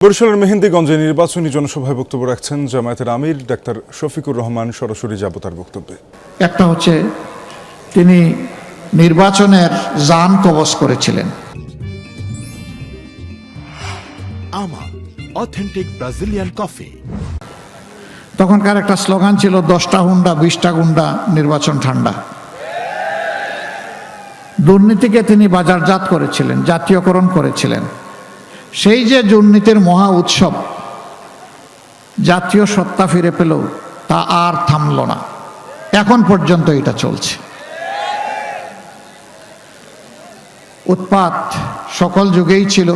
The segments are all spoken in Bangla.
বরিশালের মেহেন্দিগঞ্জে নির্বাচনী জনসভায় বক্তব্য রাখছেন জামায়াতের আমির ডাক্তার শফিকুর রহমান। সরাসরি যাব তার বক্তব্যে। একটা হচ্ছে তিনি নির্বাচনের জান কবজ করেছিলেন। আমা অথেন্টিক ব্রাজিলিয়ান কফি। তখনকার একটা স্লোগান ছিল 10টা হুন্ডা 20টা গুন্ডা, নির্বাচন ঠান্ডা। দুর্নীতিকে তিনি বাজারজাত করেছিলেন, জাতীয়করণ করেছিলেন। সেই যে দুর্নীতির মহা উৎসব জাতীয় সত্তা ফিরে পেল, তা আর থামল না, এখন পর্যন্ত এটা চলছে। উৎপাত সকল যুগেই ছিল,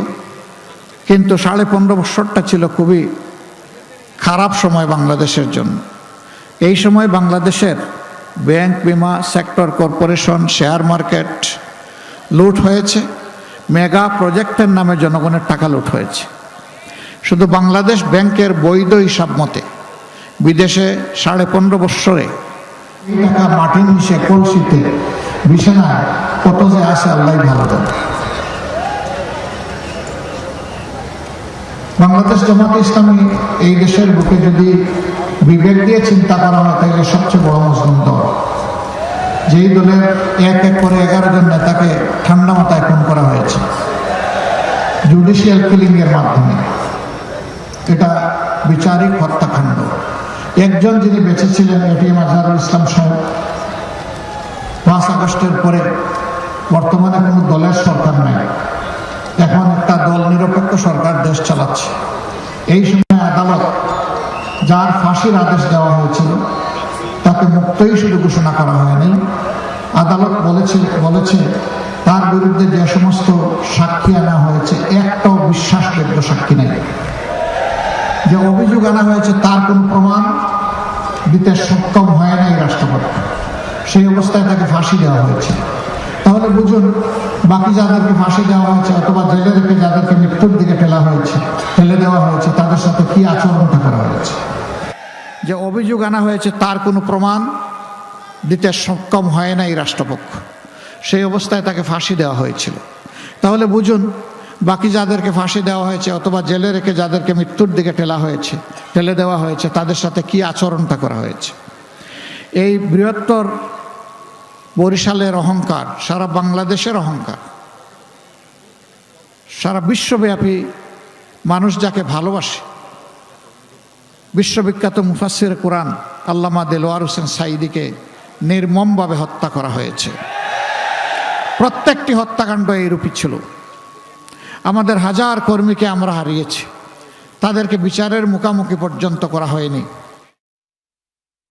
কিন্তু 15.5 বছরটা ছিল খুবই খারাপ সময় বাংলাদেশের জন্য। এই সময় বাংলাদেশের ব্যাংক, বিমা সেক্টর, কর্পোরেশন, শেয়ার মার্কেট লুট হয়েছে। মেগা প্রজেক্টের নামে জনগণের টাকা লুট হয়েছে। শুধু বাংলাদেশ ব্যাংকের বৈধ হিসাব মতে বিদেশে 15.5 বছরে টাকা মাটির নিচে কলসিতে বিছানায় কত যে আছে আল্লাহ ভালো জানে। বাংলাদেশ জামাতে ইসলামী এই দেশের বুকে যদি বিবেক দিয়ে চিন্তা করা হয়, তাহলে সবচেয়ে বড় মুসলিম দল। যেই দলের এক এক করে 11 জন নেতাকে ঠান্ডা মাথায় খুন করা হয়েছে জুডিশিয়াল কিলিং এর মাধ্যমে। এটা বিচারিক হত্যাকাণ্ড। একজন যিনি বেঁচে ছিলেন এটিএম আজহারুল ইসলাম সাহেব, 5 আগস্টের পরে বর্তমানে কোনো দলের সরকার নেই, এখন একটা দল নিরপেক্ষ সরকার দেশ চালাচ্ছে। এই সময় আদালত যার ফাঁসির আদেশ দেওয়া হয়েছিল তাকে মুক্তই শুধু ঘোষণা করা হয়নি। আদালত বলেছে তার বিরুদ্ধে যে সমস্ত সাক্ষী আনা হয়েছে একটাও বিশ্বাসযোগ্য সাক্ষী নেই। যে অভিযোগ আনা হয়েছে তার কোন প্রমাণ দিতে সক্ষম হয় নাই রাষ্ট্রপতি, সেই অবস্থায় তাকে ফাঁসি দেওয়া হয়েছে। তাহলে বুঝুন, বাকি যাদেরকে ফাঁসি দেওয়া হয়েছে অথবা জেলে রেখে যাদেরকে মৃত্যুর দিকে ঠেলে দেওয়া হয়েছে, তাদের সাথে কি আচরণটা করা হয়েছে। যে অভিযোগ আনা হয়েছে তার কোনো প্রমাণ দিতে সক্ষম হয় নাই রাষ্ট্রপক্ষ, সেই অবস্থায় তাকে ফাঁসি দেওয়া হয়েছিল। তাহলে বুঝুন, বাকি যাদেরকে ফাঁসি দেওয়া হয়েছে অথবা জেলে রেখে যাদেরকে মৃত্যুর দিকে ঠেলে দেওয়া হয়েছে, তাদের সাথে কি আচরণটা করা হয়েছে। এই বৃহত্তর বরিশালের অহংকার, সারা বাংলাদেশের অহংকার, সারা বিশ্বব্যাপী মানুষ যাকে ভালোবাসে, বিশ্ববিখ্যাত মুফাসসির কোরআন আল্লামা দেলোয়ার হোসেন সাঈদীকে নির্মমভাবে হত্যা করা হয়েছে। প্রত্যেকটি হত্যাকাণ্ড এইরূপই ছিল। আমাদের হাজার কর্মীকে আমরা হারিয়েছি, তাদেরকে বিচারের মুখোমুখি পর্যন্ত করা হয়নি।